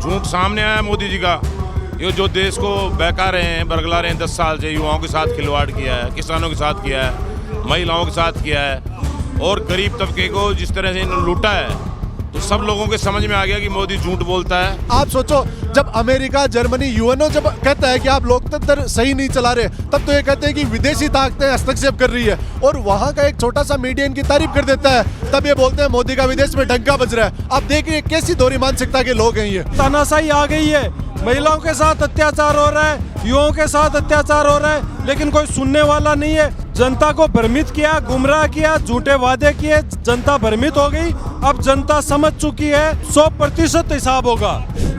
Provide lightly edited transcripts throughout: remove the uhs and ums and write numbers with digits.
झूठ सामने आया मोदी जी का। ये जो देश को बहका रहे हैं, बरगला रहे हैं 10 साल से, युवाओं के साथ खिलवाड़ किया है, किसानों के साथ किया है, महिलाओं के साथ किया है और गरीब तबके को जिस तरह से इन्होंने लूटा है, तो सब लोगों के समझ में आ गया कि मोदी झूठ बोलता है। आप सोचो, जब अमेरिका, जर्मनी, यूएनओ जब कहता है कि आप लोकतंत्र सही नहीं चला रहे, तब तो ये कहते हैं कि विदेशी ताकतें हस्तक्षेप कर रही है, और वहां का एक छोटा सा मीडिया इनकी तारीफ कर देता है, तब ये बोलते हैं मोदी का विदेश में डंका बज रहा है। आप देखिए कैसी दोहरी मानसिकता के लोग हैं ये। तानाशाही आ गई है, महिलाओं के साथ अत्याचार हो रहा है, युवाओं के साथ अत्याचार हो रहा है, लेकिन कोई सुनने वाला नहीं है। जनता को भ्रमित किया, गुमराह किया, झूठे वादे किए, जनता भ्रमित हो गई। अब जनता समझ चुकी है, 100% हिसाब होगा।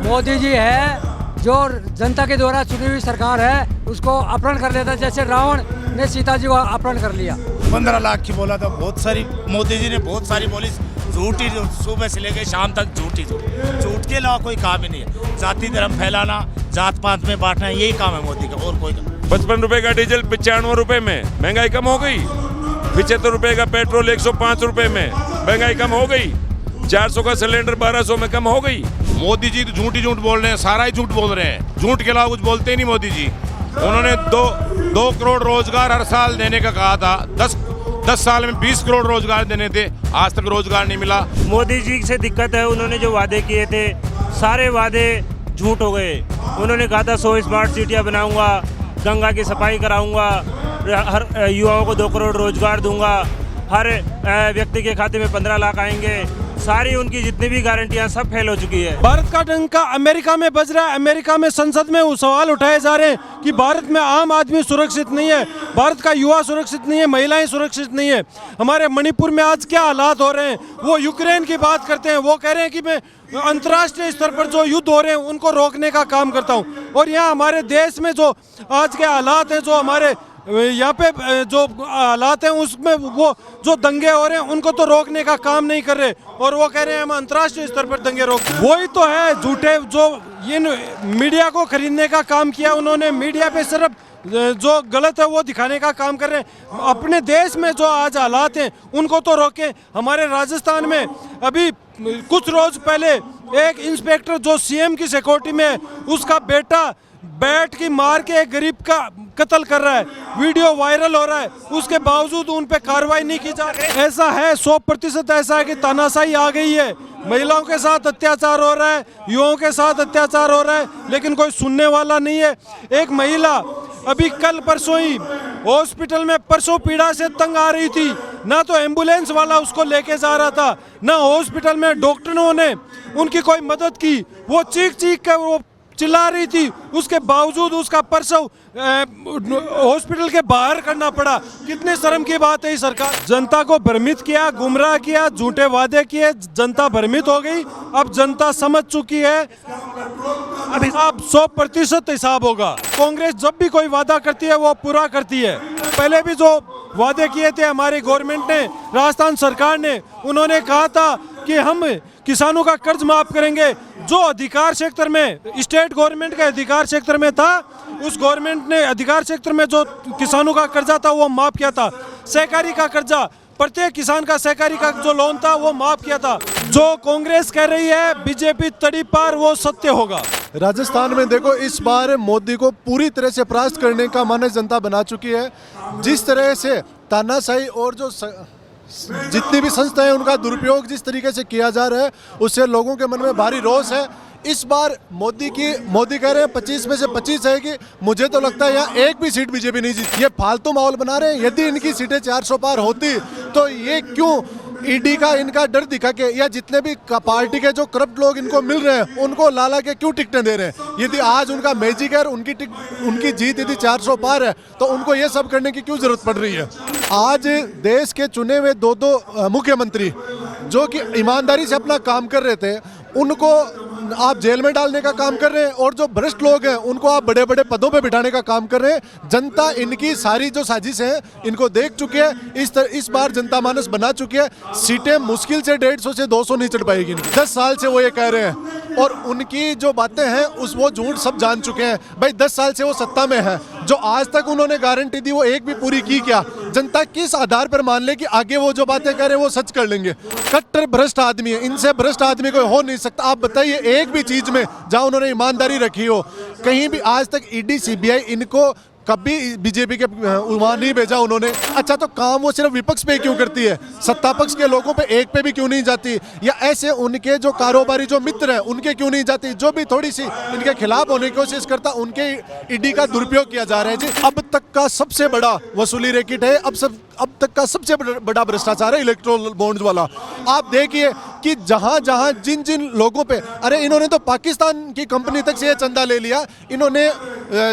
मोदी जी है जो जनता के द्वारा चुनी हुई सरकार है, उसको अपहरण कर लेता, जैसे रावण ने सीता जी को अपहरण कर लिया। 15 लाख की बोला था, बहुत सारी मोदी जी ने बहुत सारी बोली, झूठी, सुबह से लेकर शाम तक झूठी। झूठ के अलावा कोई काम ही नहीं है। जाति धर्म फैलाना, जात पात में बांटना, यही काम है मोदी का, और कोई काम। 55 रुपए का डीजल 95 रुपए में, महंगाई कम हो गई। 75 रुपए का पेट्रोल 105 रुपए में, महंगाई कम हो गई। 400 का सिलेंडर 1200 में कम हो गई। मोदी जी तो झूठ ही झूठ बोल रहे हैं, सारा ही झूठ बोल रहे हैं। झूठ के अलावा कुछ बोलते ही नहीं मोदी जी। उन्होंने 2 करोड़ रोजगार हर साल देने का कहा था। 10 साल में 20 करोड़ रोजगार देने थे, आज तक रोजगार नहीं मिला। मोदी जी से दिक्कत है, उन्होंने जो वादे किए थे सारे वादे झूठ हो गए। उन्होंने कहा था 100 स्मार्ट सिटियाँ बनाऊंगा, गंगा की सफाई कराऊंगा, हर युवाओं को 2 करोड़ रोजगार दूंगा, हर व्यक्ति के खाते में 15 लाख आएंगे। सारी उनकी जितनी भी गारंटियां सब फेल हो चुकी है। भारत का डंका अमेरिका में बज रहा है। अमेरिका में संसद में वो सवाल उठाए जा रहे हैं कि भारत में आम आदमी सुरक्षित नहीं है, भारत का युवा सुरक्षित नहीं है, महिलाएं सुरक्षित नहीं है। हमारे मणिपुर में आज क्या हालात हो रहे हैं, वो यूक्रेन की बात करते हैं, वो कह रहे हैं कि मैं अंतर्राष्ट्रीय स्तर पर जो युद्ध हो रहे हैं उनको रोकने का काम करता हूँ। और यहाँ हमारे देश में जो आज के हालात हैं, जो हमारे यहाँ पे जो हालात हैं, उसमें वो जो दंगे हो रहे हैं उनको तो रोकने का काम नहीं कर रहे, और वो कह रहे हैं हम अंतर्राष्ट्रीय स्तर पर दंगे रोक। वही तो है झूठे, जो ये मीडिया को खरीदने का काम किया उन्होंने। मीडिया पे सिर्फ जो गलत है वो दिखाने का काम कर रहे हैं। अपने देश में जो आज हालात हैं उनको तो रोकें। हमारे राजस्थान में अभी कुछ रोज पहले एक इंस्पेक्टर जो सीएम की सिक्योरिटी में है, उसका बेटा बैट की मार के एक गरीब का कत्ल कर रहा है, वीडियो वायरल हो रहा है, उसके बावजूद उन पे कार्रवाई नहीं की जा रही। ऐसा है, 100% ऐसा है कि तानाशाही आ गई है। महिलाओं के साथ अत्याचार हो रहा है, युवाओं के साथ अत्याचार हो रहा है, लेकिन कोई सुनने वाला नहीं है। एक महिला अभी कल परसों ही हॉस्पिटल में परसों पीड़ा से तंग आ रही थी, ना तो एम्बुलेंस वाला उसको लेके जा रहा था, ना हॉस्पिटल में डॉक्टरों ने उनकी कोई मदद की। वो चीख चीख कर वो चिल्ला रही थी, उसके बावजूद उसका परसों हॉस्पिटल के बाहर करना पड़ा। कितने शर्म की बात है। सरकार जनता को भ्रमित किया, गुमराह किया, झूठे वादे किए, जनता भ्रमित हो गई। अब जनता समझ चुकी है, अब 100% हिसाब होगा। कांग्रेस जब भी कोई वादा करती है वो पूरा करती है। पहले भी जो वादे किए थे हमारी गवर्नमेंट ने, राजस्थान सरकार ने, उन्होंने कहा था कि हम किसानों का कर्ज माफ करेंगे। जो अधिकार क्षेत्र में स्टेट गवर्नमेंट के अधिकार क्षेत्र में था, उस गवर्नमेंट ने अधिकार क्षेत्र में जो किसानों का कर्जा था वो माफ किया था। सहकारी का कर्जा, प्रत्येक किसान का सहकारी का जो लोन था वो माफ किया था। जो कांग्रेस कह रही है बीजेपी तड़ी पार, वो सत्य होगा। राजस्थान में देखो, इस बार मोदी को पूरी तरह से परास्त करने का मानस जनता बना चुकी है। जिस तरह से तानाशाही और जो जितनी भी संस्थाएं उनका दुरुपयोग जिस तरीके से किया जा रहा है, उससे लोगों के मन में भारी रोष है। इस बार मोदी कह रहे हैं 25 में से 25 आएगी। मुझे तो लगता है यहाँ एक भी सीट बीजेपी नहीं जीती। ये फालतू माहौल बना रहे हैं। यदि इनकी सीटें 400 पार होती तो ये क्यों ईडी का इनका डर दिखा के, या जितने भी पार्टी के जो करप्ट लोग इनको मिल रहे हैं उनको लाला के क्यों टिकटें दे रहे हैं। यदि आज उनका मैजिक है, उनकी जीत यदि 400 पार है, तो उनको ये सब करने की क्यों जरूरत पड़ रही है। आज देश के चुने हुए 2 मुख्यमंत्री जो कि ईमानदारी से अपना काम कर रहे थे, उनको आप जेल में डालने का काम कर रहे हैं, और जो भ्रष्ट लोग हैं उनको आप बड़े बड़े पदों पे बिठाने का काम कर रहे हैं। जनता इनकी सारी जो साजिश है इनको देख चुकी है। इस बार जनता मानस बना चुकी है। सीटें मुश्किल से 150 से 200 नहीं चढ़ पाएगी। 10 साल से वो ये कह रहे हैं, और उनकी जो बातें हैं वो झूठ सब जान चुके हैं। भाई 10 साल से वो सत्ता में है, जो आज तक उन्होंने गारंटी दी वो एक भी पूरी की क्या। जनता किस आधार पर मान ले कि आगे वो जो बातें कह रहे हैं वो सच कर लेंगे? कट्टर भ्रष्ट आदमी है, इनसे भ्रष्ट आदमी कोई हो नहीं सकता। आप बताइए एक भी चीज में जहां उन्होंने ईमानदारी रखी हो, कहीं भी आज तक ईडी सीबीआई इनको कभी बीजेपी के वहां नहीं भेजा उन्होंने। अच्छा तो काम वो सिर्फ विपक्ष पे क्यों करती है, सत्ता पक्ष के लोगों पे एक पे भी क्यों नहीं जाती? या ऐसे उनके जो कारोबारी जो मित्र हैं उनके क्यों नहीं जाती? जो भी थोड़ी सी इनके खिलाफ होने की कोशिश करता उनके ईडी का दुरुपयोग किया जा रहा है। जी अब तक का सबसे बड़ा वसूली रैकेट है, अब तक का सबसे बड़ा भ्रष्टाचार है इलेक्ट्रोल बॉन्ड्स वाला। आप देखिए कि जहां जहां जिन जिन लोगों पे, अरे इन्होंने तो पाकिस्तान की कंपनी तक से ये चंदा ले लिया। इन्होंने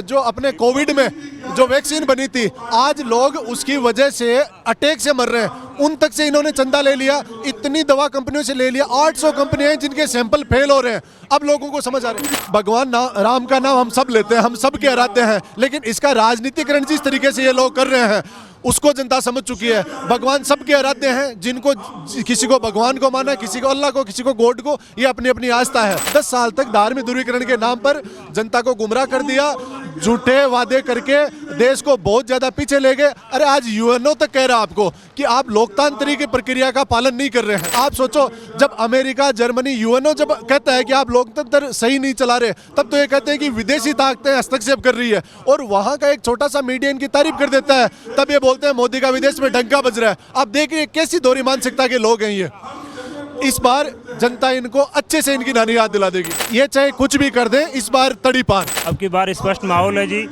जो अपने कोविड में जो वैक्सीन बनी थी, आज लोग उसकी वजह से अटैक से मर रहे हैं, उन तक से इन्होंने चंदा ले लिया। इतनी दवा कंपनियों से ले लिया, 800 कंपनियां हैं जिनके सैंपल फेल हो रहे हैं। अब लोगों को समझ आ रहा है, भगवान राम का नाम हम सब लेते हैं, हम सब के आराध्य हैं, लेकिन इसका राजनीतिकरण जिस तरीके से ये लोग कर रहे हैं उसको जनता समझ चुकी है। भगवान सबके आराध्य हैं, जिनको किसी को भगवान को माना, किसी को अल्लाह को, किसी को गॉड को, ये अपनी अपनी आस्था है। 10 साल तक धार्मिक ध्रुवीकरण के नाम पर जनता को गुमराह कर दिया, झूठे वादे करके देश को बहुत ज्यादा पीछे ले गए। अरे आज यूएनओ तक कह रहा है आपको कि आप लोकतांत्रिक प्रक्रिया का पालन नहीं कर रहे हैं। आप सोचो, जब अमेरिका, जर्मनी, यूएनओ जब कहता है कि आप लोकतंत्र सही नहीं चला रहे, तब तो ये कहते हैं कि विदेशी ताकतें हस्तक्षेप कर रही है, और वहां का एक छोटा सा मीडिया इनकी तारीफ कर देता है, तब ये बोलते हैं मोदी का विदेश में डंका बज रहा है। आप देखिए कैसी दोहरी मानसिकता के लोग हैं ये। इस बार जनता इनको अच्छे से इनकी नानी याद दिला देगी, ये चाहे कुछ भी कर दें, इस बार तड़ी पार। अब की बार स्पष्ट माहौल है जी।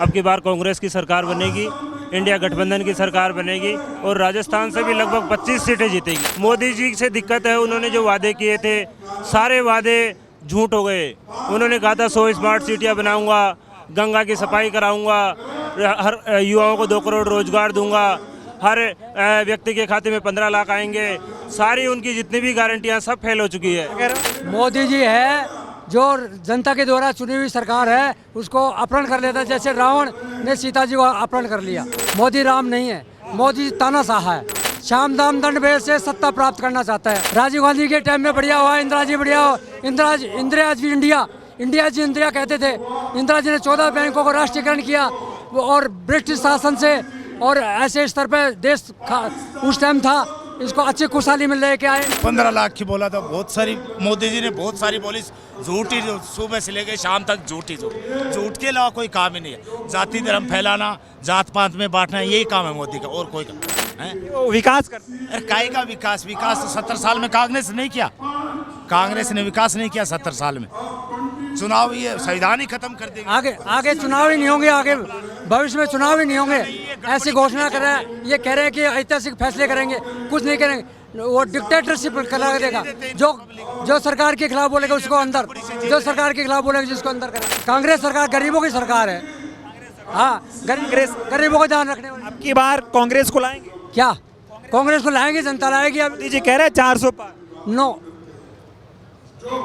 अब की बार कांग्रेस की सरकार बनेगी, इंडिया गठबंधन की सरकार बनेगी, और राजस्थान से भी लगभग 25 सीटें जीतेगी। मोदी जी से दिक्कत है, उन्होंने जो वादे किए थे सारे वादे झूठ हो गए। उन्होंने कहा था 100 स्मार्ट सिटियाँ बनाऊंगा, गंगा की सफाई कराऊंगा, हर युवाओं को 2 करोड़ रोजगार दूंगा, हर व्यक्ति के खाते में 15 लाख आएंगे। सारी उनकी जितनी भी गारंटियां सब फेल हो चुकी है। मोदी जी है जो जनता के द्वारा चुनी हुई सरकार है, उसको अपहरण कर लेता है, जैसे रावण ने सीता जी को अपहरण कर लिया। मोदी राम नहीं है, मोदी तानाशाह है, शाम दाम दंड भेद से सत्ता प्राप्त करना चाहता है। राजीव गांधी के टाइम में बढ़िया हुआ, इंदिरा जी बढ़िया हो, इंदिरा जी इंडिया कहते थे। इंदिरा जी ने 14 बैंकों को राष्ट्रीयकरण किया, और ब्रिटिश शासन से और ऐसे स्तर पे देश उस टाइम था, इसको अच्छी खुशहाली में लेके आए। 15 लाख की बोला था, बहुत सारी मोदी जी ने बहुत सारी बोली, झूठी, सुबह से लेकर शाम तक झूठी झूठ के अलावा कोई काम ही नहीं है। जाति धर्म फैलाना, जात पात में बांटना, यही काम है मोदी का, और कोई काम है। विकास करते हैं। अरे काय का विकास? विकास तो 70 साल में कांग्रेस ने नहीं किया। कांग्रेस ने विकास नहीं किया 70 साल में। चुनाव ये संविधान ही खत्म कर देंगे। आगे चुनाव ही नहीं होंगे, आगे भविष्य में चुनाव ही नहीं होंगे। ऐसी घोषणा कर रहे हैं, ये कह रहे हैं कि ऐतिहासिक फैसले करेंगे, कुछ नहीं करेंगे। वो डिक्टेटरशिप करा देगा, जो सरकार के खिलाफ बोलेगा उसको अंदर, जो सरकार के खिलाफ बोलेगा जिसको अंदर करेगा। कांग्रेस सरकार गरीबों की सरकार है, हाँ, गरीबों का ध्यान रखने वाली। अब की बार कांग्रेस को लाएंगे क्या? कांग्रेस को लाएंगे, जनता लाएगी। अब जी कह रहे हैं 400 पार। नो,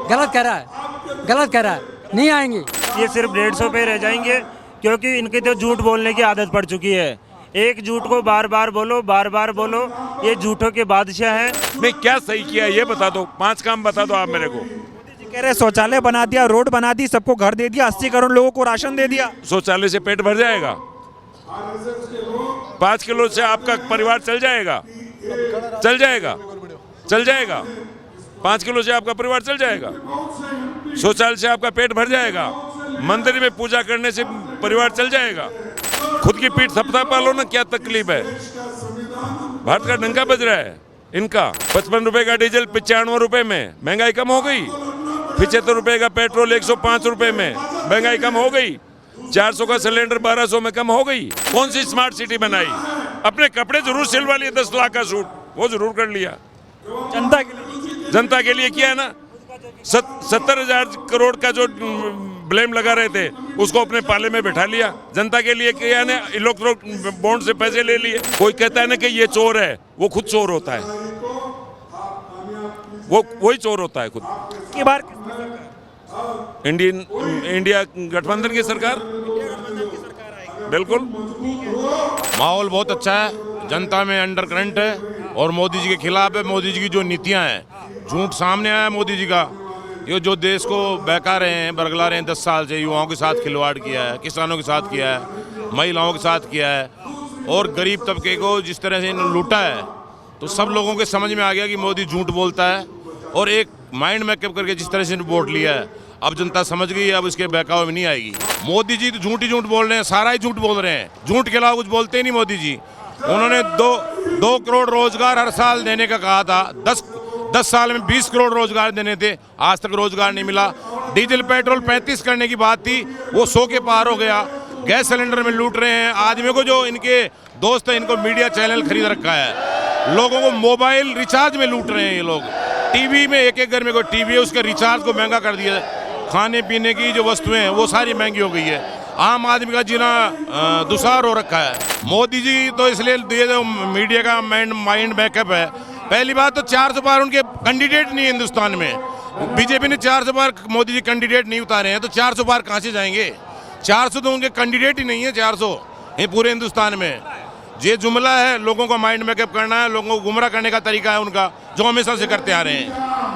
गलत कह रहा है, नहीं आएंगे। ये सिर्फ 150 पे रह जाएंगे, क्योंकि इनके तो झूठ बोलने की आदत पड़ चुकी है। एक झूठ को बार बार बोलो, ये झूठों के बादशाह हैं। नहीं, क्या सही किया ये बता दो, 5 काम बता दो आप मेरे को। मोदी जी कह रहे हैं शौचालय बना दिया, रोड बना दी, सबको घर दे दिया, 80 करोड़ लोगों को राशन दे दिया। शौचालय से पेट भर जाएगा? 5 किलो से आपका परिवार चल जाएगा? 5 किलो से आपका परिवार चल जाएगा? शौचालय से आपका पेट भर जाएगा? मंदिर में पूजा करने से परिवार चल जाएगा? खुद की पीठ थपथपा लो ना, क्या तकलीफ है? भारत का डंका बज रहा है इनका। 55 रुपए का डीजल 95 रुपए में, महंगाई कम हो गई। 75 रुपए का पेट्रोल 105 रुपए में, महंगाई कम हो गई। 400 का सिलेंडर 1200 में कम हो गई। कौन सी स्मार्ट सिटी बनाई? अपने कपड़े जरूर सिलवा लिए, 10 लाख का सूट वो जरूर कर लिया। जनता के लिए किया है ना। 70,000 करोड़ का जो ब्लेम लगा रहे थे उसको अपने पाले में बैठा लिया। जनता के लिए किया ना, इलेक्ट्रोल बॉन्ड से पैसे ले लिए। कोई कहता है ना कि ये चोर है, वो खुद चोर होता है, वही चोर होता है खुद। की बार इंडिया गठबंधन की सरकार, बिल्कुल। माहौल बहुत अच्छा है, जनता में अंडर करंट है, और मोदी जी के खिलाफ है। मोदी जी की जो नीतियां हैं, झूठ सामने आया मोदी जी का। ये जो देश को बहका रहे हैं, बरगला रहे हैं 10 साल से, युवाओं के साथ खिलवाड़ किया है, किसानों के साथ किया है, महिलाओं के साथ किया है, और गरीब तबके को जिस तरह से इन्होंने लूटा है, तो सब लोगों के समझ में आ गया कि मोदी झूठ बोलता है। और एक माइंड मेकअप करके जिस तरह से वोट लिया है, अब जनता समझ गई है, अब इसके बहकावे में नहीं आएगी। मोदी जी तो झूठ ही झूठ बोल रहे हैं, सारा ही झूठ बोल रहे हैं, झूठ के अलावा कुछ बोलते ही नहीं मोदी जी। उन्होंने 2 करोड़ रोजगार हर साल देने का कहा था, 10 साल में 20 करोड़ रोजगार देने थे, आज तक रोजगार नहीं मिला। डीजल पेट्रोल 35 करने की बात थी, वो 100 के पार हो गया। गैस सिलेंडर में लूट रहे हैं आदमी को, जो इनके दोस्त हैं इनको मीडिया चैनल खरीद रखा है। लोगों को मोबाइल रिचार्ज में लूट रहे हैं ये लोग। टीवी में एक घर में कोई टीवी है, उसके रिचार्ज को महंगा कर दिया है। खाने पीने की जो वस्तुएं हैं वो सारी महंगी हो गई है। आम आदमी का जीना दुसार हो रखा है। मोदी जी तो इसलिए दिए जो मीडिया का माइंड बैकअप है। पहली बात तो 400 बार उनके कैंडिडेट नहीं है हिंदुस्तान में। बीजेपी ने 400 बार मोदी जी कैंडिडेट नहीं उतारे हैं, तो 400 बार कहाँ से जाएंगे? 400 तो उनके कैंडिडेट ही नहीं है, 400 ये पूरे हिंदुस्तान में। ये जुमला है, लोगों का माइंड मेकअप करना है, लोगों को गुमराह करने का तरीका है उनका, जो हमेशा से करते आ रहे हैं।